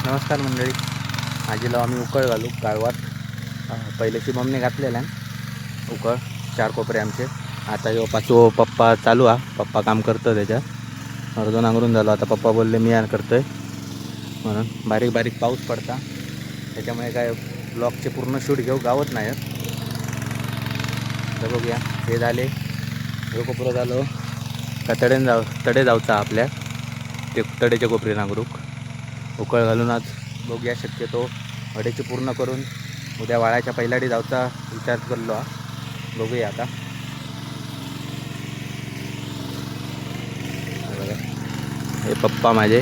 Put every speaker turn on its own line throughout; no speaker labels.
नमस्कार मंडळी. आजीला आम्ही उकळ घालू गाळवात. पहिल्याची मम्मी घातलेला उकळ 4 कोपरे आमचे. आता ह्यो पाचवो पप्पा चालू पप्पा काम करतो त्याच्यात. अर्धं नांगरून झालो. आता पप्पा बोलले मी करतोय म्हणून. बारीक बारीक पाऊस पडता त्याच्यामुळे काय ब्लॉगचे पूर्ण शूट घेऊ गावत नाही. तर बघूया हे झाले. हे कोपरं झालं का तडे जाऊचा आपल्या ते तडेचे कोपरे नांगरूक उकळ घालून आज बघूया. शक्यतो वड्याची पूर्ण करून उद्या वाळाच्या पहिल्याडी जाऊचा विचार करलो. बघूया आता. हे पप्पा माझे.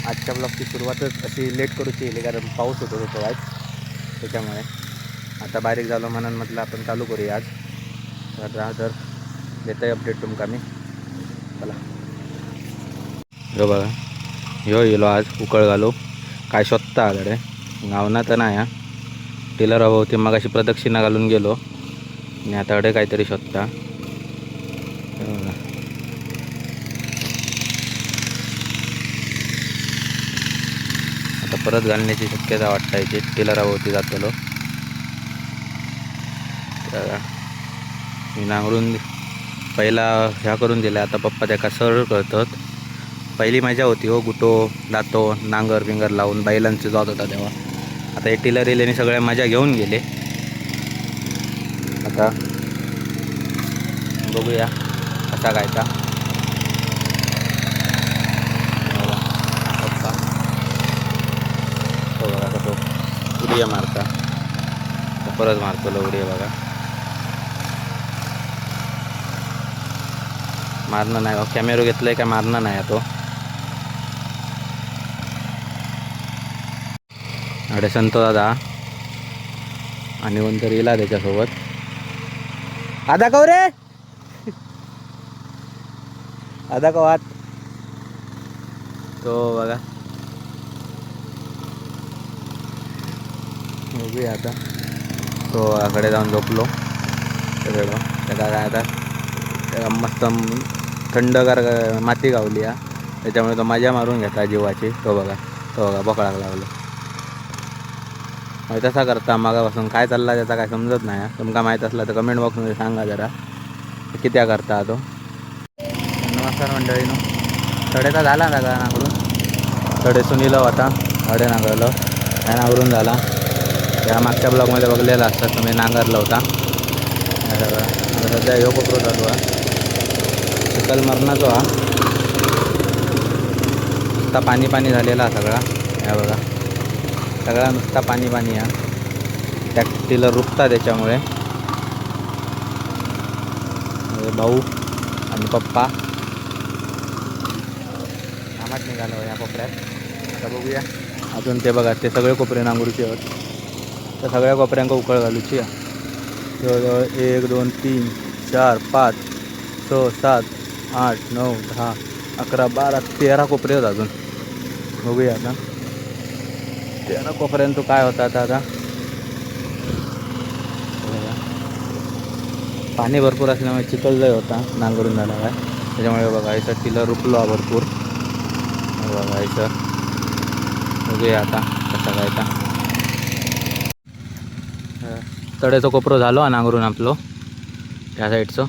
आजच्या ब्लॉगची सुरुवातच अशी लेट करूची येईल कारण पाऊस होतो आज त्याच्यामुळे. आता बारीक झालो म्हणून म्हटलं आपण चालू करूया आज. तर देतो आहे अपडेट तुमका मी. चला हो बघा ह्यो येलो आज उकळ घालू. काय शोधता आकडे गावना तर नाही टेलर हवं होते. मग अशी प्रदक्षिणा घालून गेलो आणि आता अडे काहीतरी शोधता. आता परत घालण्याची शक्यता वाटतायची. टेलर हवं होती जातलो. मी नांगरून पहिला ह्या करून दिल्या. आता पप्पा त्याका सरळ करतात. पहिली मजा होती हो गुटो लातो नांगर बिंगर लावून बैलांचं जात होता तेव्हा. आता हे टेलर येले आणि सगळ्या मजा घेऊन गेले. आता बघूया कसा कायचा पप्पा तो बघा तो उडिया मारता. परत मारतो उडिया बघा. मारणं नाही कॅमेरा घेतलंय काय मारणं नाही तो. अडे संतो दादा आणि कोणतरी येला त्याच्यासोबत. आधा कव रे आधा कवात तो बघा. बघूया आता. तो आकडे जाऊन झोपलो सगळं. त्याला काय आता त्याला मस्त थंडगार माती गावली त्याच्यामुळे तो मजा मारून घेता जीवाची. तो बघा बकळाक लावलं. तसा करता मागापासून काय चालला त्याचा काय समजत नाही. तुमका माहीत असला तर कमेंट बॉक्समध्ये सांगा जरा कित्या करता तो. नमस्कार मंडळीनो. तडेचा झाला सगळा नांगरून. तडे सुनील आता अडे नांगरलं काय नांगरून झाला. त्या मागच्या ब्लॉगमध्ये बघलेला असतात तुम्ही नांगरला होता सगळा. आता सध्या ह्यो कोपरो चालू चिखल मरणाचो नुसता पाणी झालेला सगळा. ह्या बघा सगळा नुसता पाणी त्या टेलर रुपता त्याच्यामुळे. भाऊ आणि पप्पा कामात निघालो या कोपऱ्यात. आता बघूया अजून ते बघा ते सगळे कोपरे नांगरूचे आहेत. त्या सगळ्या कोपऱ्यांका उकळ घालूची जवळजवळ 1 2 3 4 5 6 7 8 9 10 11 12 13 कोपरे आहेत अजून. बघूया आता 13 कोपऱ्यांत तो काय होता आता. पाणी भरपूर असल्यामुळे चिखल लय होता नांगरून झाला काय त्याच्यामुळे बघा इथं टिलर रुपलो भरपूर. बघा इथं बघूया आता कसा काय. तडेचं कोपरो झालो नांगरून आपलो त्या साईडचं.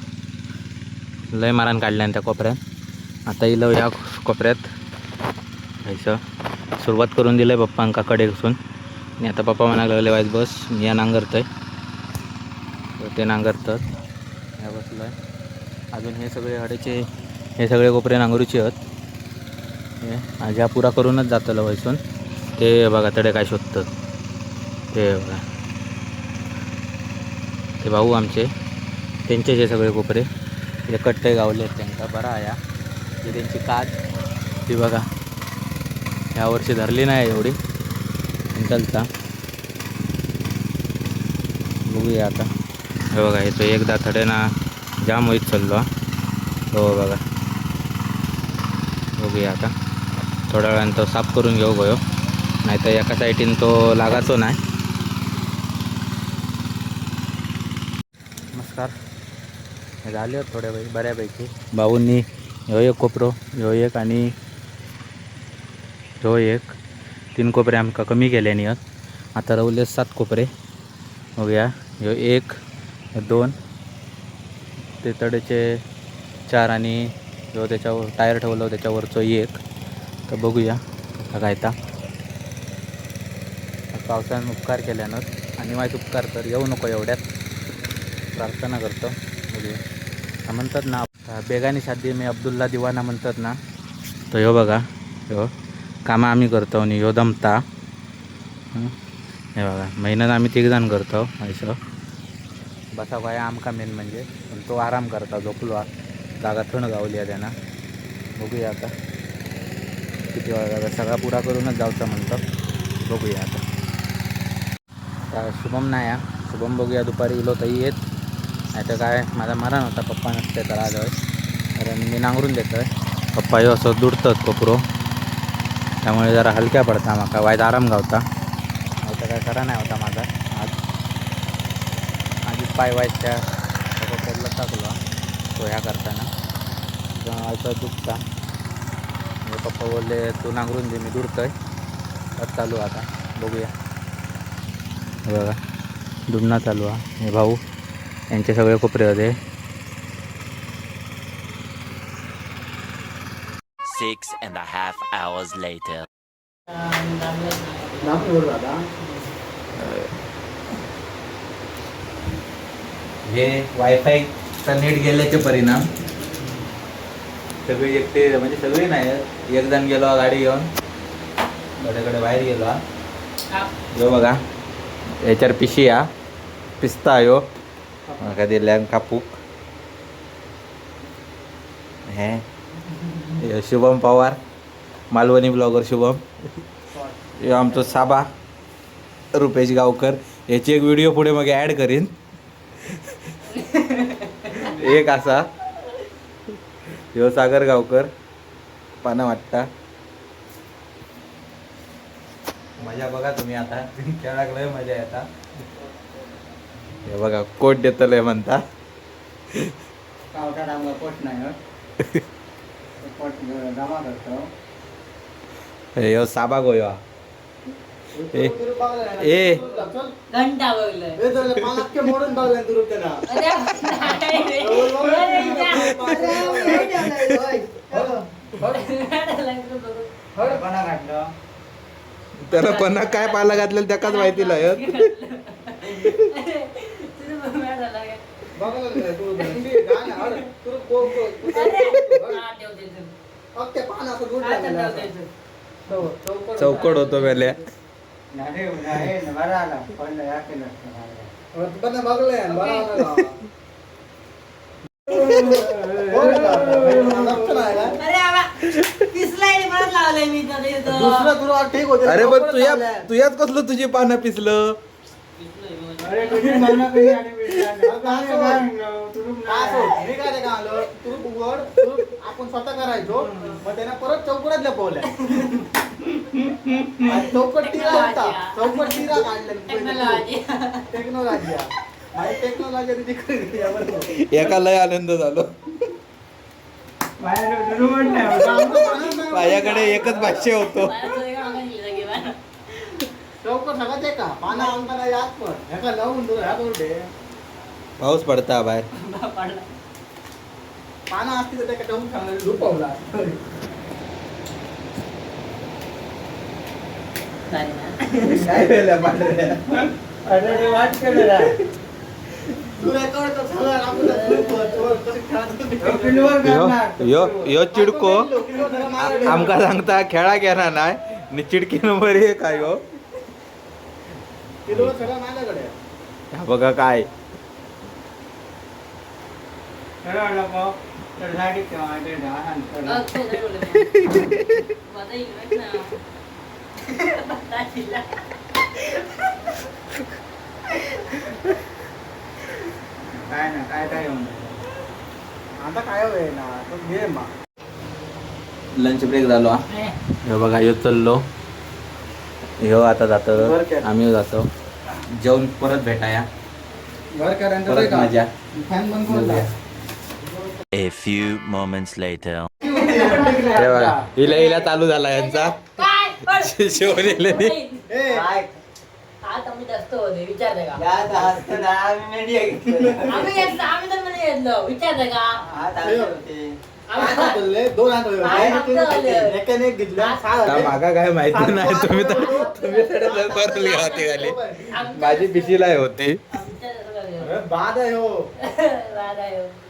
लय मारान काढल्यान त्या कोपऱ्यात. आता इलो ह्या कोपऱ्यात ह्याचं सुरुवात करून दिलं आहे पप्पांका कडे घुसून. आणि आता पप्पा म्हणायला लागले वाईज बस मी या नांगरतोय. ते नांगरतात ह्या बसलो आहे. अजून हे सगळे हडेचे हे सगळे कोपरे नांगरूचे आहेत. हे ह्या पुरा करूनच जातलं वयसून. ते बघा तडे काय शोधतात ते बघा. ते भाऊ आमचे त्यांचे जे सगळे कोपरे एकट्टे गावले आहेत त्यांना बरा आहे. ही त्यांची काच ती बघा यावर्षी धरली नाही एवढी चलता. बघूया आता. हे बघा येतो एकदा थडेना जाम होईत चाललो. हो बघा बघूया आता. थोड्या वेळानं तो साफ करून घेऊ गयो नाहीतर एका साईडीन तो लागायचो नाही. नमस्कार. झाले थोड्या बऱ्यापैकी भाऊंनी ह्यो एक कोपरो, ह्यो एक आणि ह्यो एक. 3 कोपरे आमकां कमी केल्यानी आहेत. आता रावले 7 कोपरे. बघूया ह्यो 1, 2 ते तडेचे 4 आणि ह्यो त्याच्यावर टायर ठेवलं त्याच्यावरचं 1. तर बघूया आता काय ता पावसानं उपकार केल्यानं आणि वाईट उपकार तर येऊ नको एवढ्यात प्रार्थना करतो. बघूया म्हणतात ना बेगानी शादी मी अब्दुल्ला दिवाना म्हणतात ना. तर ह्यो बघा ह्यो कामं आम्ही करतो आणि ह्यो दमता. हे बघा मेहनत आम्ही 3 जण करतो असं. बसा गोया आमका मेन म्हणजे पण तो आराम करता झोपलो जागा थंड गावली आहे त्यांना. बघूया आता किती वेळा सगळा पुरा करूनच जाऊचा म्हणतो. बघूया आता शुभम नाही या शुभम बघूया दुपारी इलो तरी येत नाही तर काय माझा मरण होता पप्पा नसते तर आज कारण मी नांगरून देतो आहे. पप्पा हे असं दुडतात कोपरो त्यामुळे जरा हलक्या पडता माका वाईट आराम गावता. आता काय खरा नाही होता माझा आज माझी पाय वाईटच्या कोपऱ्याला टाकलो तो ह्या करताना असं दुखता. पप्पा बोलले तू नांगरून दे मी दुडतोय तर चालू आता बघूया. हे बघा दुडणं चालू आहे. हे भाऊ यांचे सगळे कोपरे होते.
6.5 hours later.
हे वायफायचा नेट गेल्याचे परिणाम सगळे एकटे म्हणजे सगळे नाही एक जण गेलो गाडी घेऊन गड्याकडे बाहेर गेलो. जो बघा याच्यावर पिशी या पिस्ता यो म्हाका दिल्यान कापूक. हे शुभम पवार मालवणी ब्लॉगर शुभम. हे आमचं साबा रुपेश गावकर याची एक व्हिडिओ पुढे मग ॲड करीन. एक असा ह्यो सागर गावकर पाना वाटता. मजा बघा तुम्ही आता खेळाक लय मजा येता. हे बघा कोट देतलंय म्हणता. कोट नाही ह्यो साबा गोयो ए
घंटा बघलं
मोडून बघलं तू
त्याला पन्ना काय पाला घातलेलं त्याकाच माहिती लायत. चौकड होतो वेल्या अरे पण तुझ्याच कसलं तुझी पानं पिसलं.
आपण स्वतः करायचो मग त्यांना परत चौकडात लपवल्या. चौकट टिरा होता चौकट टिरा काढल्या टेक्नॉलॉजी
एका लय आनंद झालो. माझ्याकडे एकच भाष्य होतो.
चौकट सगळ्यात आहे का पाना अंगाला याद पण ह्याका लावून ह्या बोलते
पाऊस पडता बाहेर.
पाना असती तर त्याला ठेवून सांगणार झोपवला.
काय वेळेला पांढऱ्या
वाट केलेला तू रेकॉर्ड तर झाला
यो यो चिडको आमका सांगता खेळा घेणार नाही आणि चिडकी नंबर 1 आहे हो. हा बघा काय
काय ना काय आता काय होय ना तो घे मा.
लंच ब्रेक झालो हा. हे बघा ह्यो चललो ह्यो आता जातो आम्ही जातो जेवण परत भेटाया
घर
परत मजा.
फॅन बंद करून
A few moments later.
हे बघा हिला हिला चालू झाला यांचा
काय पण
शिवलेले
ए,
आता मी जास्त होते विचारते का
यात असतं ना, आम्ही media घेतलं.
आम्ही घेतलं आम्ही तर मध्ये घेतलं विचारते का
हात आले होते.
पाच हात धरले, 2 हात धरले.
पाच हात धरले.
एकाने एक घेतलं, 6
का
झाले.
मागा काय माहिती नाही तुम्ही तर करून घ्या होती खाली माझी पिशीला होती
बाद आहे हो.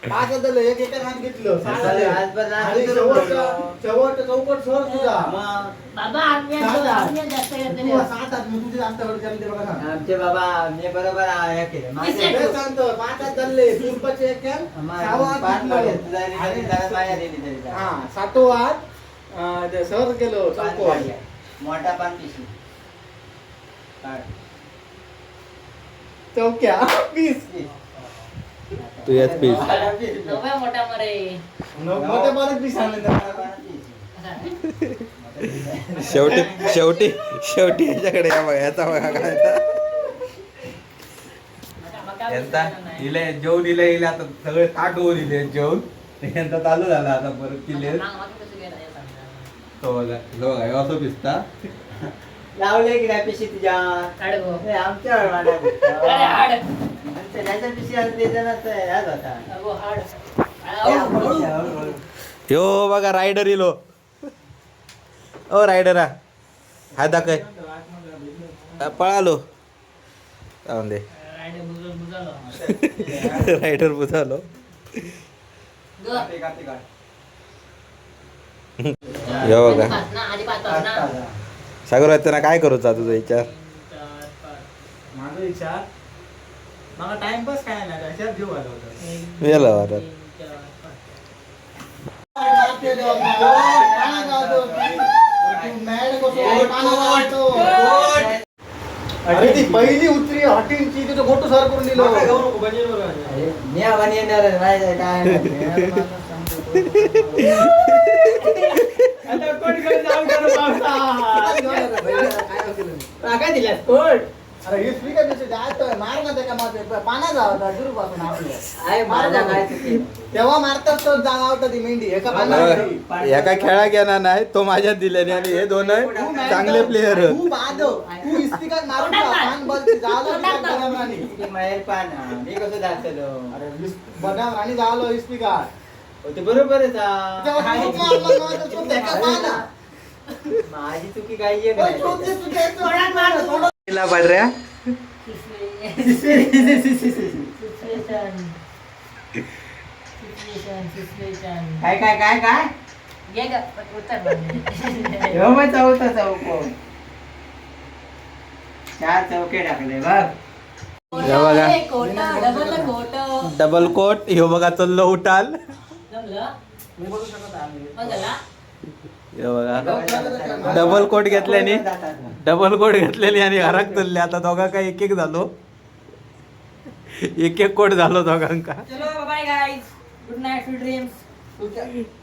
5 हात धरले, एक एका हात घेतलं, 6 झाले.
आज पण नाही
आणि शेवटचं चौकट सर तुझा.
मग
बाबा आम्ही जास्त घेतले
तू 7 हात, मग तुझे जास्त वर चालते बघा ना.
आमचे बाबा मी बरोबर हे केलं. माझे
तेच सांगतो, 5 हात धरले, पूर्वचे एक कॅन, 6 हात
पाच
घेतलं.
मागे तुझा आणि जरा माया दिली तरी जा.
हा, 7 हात ते सर केलो
पाच
चौकोट.
मागे. मोठा पान पिशवी. काढ.
चौक्या 20.
तू याच पीस
मोठा पिशवी.
नव्या मोठा मरे
मोठे परत 20 आणले
मोठा
ना.
पान पिशवी.
शेवटी शेवटी शेवटी याच्याकडे या बघा याचा बघा काय यांचा इले जेवण इले इले आता सगळे ताट वर इले जेवण यांचा चालू झाला आता परत किल्ले तो बघा जो बघा ह्यो असं दिसता
लावले की नाही पिशवी तुझ्या हे आमच्या त्याच्या पिशवी आणि त्याच्या नसतं ह्याच होता.
ह्यो बघा रायडर इलो ओ रायडरा हाय दाखय पळालो जाऊन दे रायडर बुजालो ह्यो बघा सागर येताना काय करूचा तुझा विचार
माझा विचार मला टाइमपास काय नाही अशाच जीव आला होता.
गेलं आता
अरे ती पहिली उतरी हॉटेलची तिथं गोटू सर करून दिलो.
मी आव्हान येणार आहे, माहिती आहे काय काय दिलास कोट
अरे ही स्पीकर दिसते जायचं मार ना त्या का पाना जावं दुरू पासून आपल्या
आहे माझा काय चुकी
तेव्हा मारतात तो जागा ती मेंढी एका पानावर
एका खेळा घेणार नाही तो माझ्यात दिल्याने आणि हे दोन चांगले प्लेयर
तू बादव तू स्पीकर मारून जा, पान बल झालं राणी.
किती माहेर पान मी कसं दाखवलो
अरे बदाम राणी झालो स्पीकर
ते बरोबरच माझी चुकी काही
पाडऱ्या
काय काय काय काय चौथा चौको 4 चौके टाकले बघ
डबल कोट ह्यो बघा चल्लो उठाल ह्यो बघा डबल कोट घेतल्याने आणि घरात चालले आता दोघा काय एक एक झालो एक एक कोट झालो दोघांका
चलो bye guys good night sweet dreams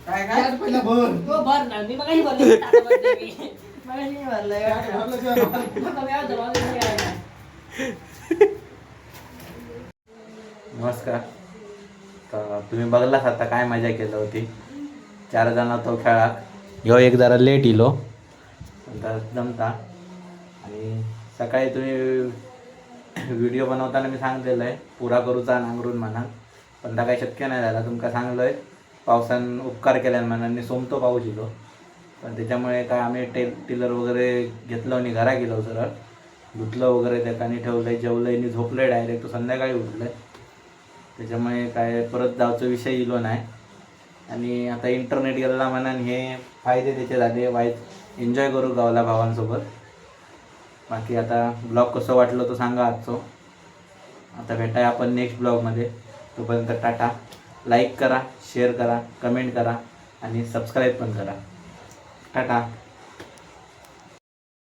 काय काय
पहिला भर
तो भर ना मी मगाशी बोलले टाटा बर्थडे मी
मगाशी म्हणलंय
नमस्कार तर तुम्ही बघलाच आता काय मजा केली होती 4 जण तो खेळाक ह्यो एक जरा लेट इलो नंतर जमता आणि सकाळी तुम्ही व्हिडिओ बनवताना मी सांगितलेलं आहे पुरा करूचा नांगरून म्हणा पण त्या काही शक्य नाही झाला तुमका सांगलो आहे पावसान उपकार केल्यान म्हणा सोमतो पाऊस इलो पण त्याच्यामुळे काय आम्ही टिलर वगैरे घेतलं आणि घरा गेलो सरळ धुतलं वगैरे त्याकानी ठेवलं आहे जेवलं आणि झोपलं आहे डायरेक्ट तो संध्याकाळी उठलं आहे त्याच्यामुळे काय परत जायचा विषय इलो नाही आणि आता इंटरनेट गेला म्हणा हे फायदे त्याचे झाले वाईट एन्जॉय करू गावला भावांसोबत बाकी आता ब्लॉग कसं वाटलं तो सांगा आजचो आता भेटाय आपण नेक्स्ट ब्लॉगमध्ये तोपर्यंत टाटा लाईक करा शेअर करा कमेंट करा आणि सबस्क्राईब पण करा टाटा